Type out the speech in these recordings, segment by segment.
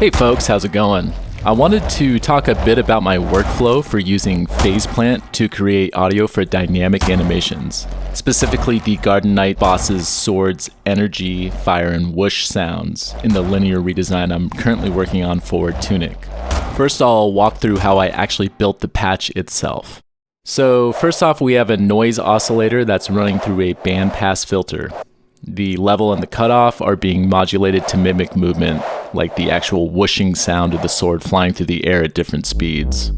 Hey folks, how's it going? I wanted to talk a bit about my workflow for using FazePlant to create audio for dynamic animations, specifically the Garden Knight boss's swords, energy, fire, and whoosh sounds in the linear redesign I'm currently working on for Tunic. First, I'll walk through how I actually built the patch itself. So first off, we have a noise oscillator that's running through a bandpass filter. The level and the cutoff are being modulated to mimic movement, like the actual whooshing sound of the sword flying through the air at different speeds.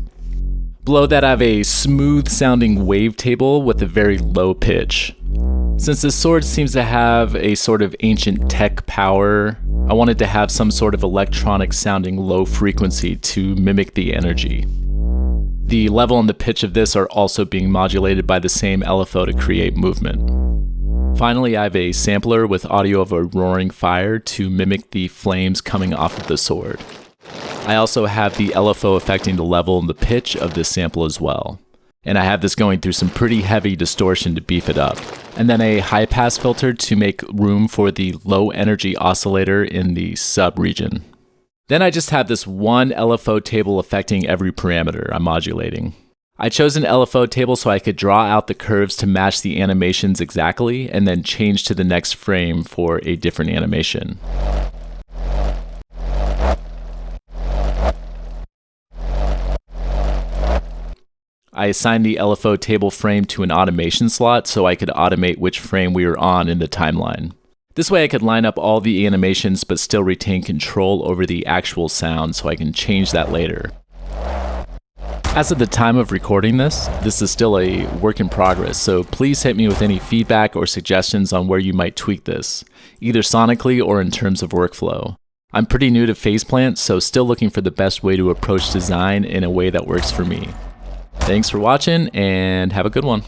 Below that, I have a smooth sounding wavetable with a very low pitch. Since this sword seems to have a sort of ancient tech power, I wanted to have some sort of electronic sounding low frequency to mimic the energy. The level and the pitch of this are also being modulated by the same LFO to create movement. Finally, I have a sampler with audio of a roaring fire to mimic the flames coming off of the sword. I also have the LFO affecting the level and the pitch of this sample as well. And I have this going through some pretty heavy distortion to beef it up. And then a high pass filter to make room for the low energy oscillator in the sub region. Then I just have this one LFO table affecting every parameter I'm modulating. I chose an LFO table so I could draw out the curves to match the animations exactly, and then change to the next frame for a different animation. I assigned the LFO table frame to an automation slot so I could automate which frame we were on in the timeline. This way I could line up all the animations but still retain control over the actual sound so I can change that later. As of the time of recording this is still a work in progress, so please hit me with any feedback or suggestions on where you might tweak this, either sonically or in terms of workflow. I'm pretty new to FazePlant, so still looking for the best way to approach design in a way that works for me. Thanks for watching, and have a good one.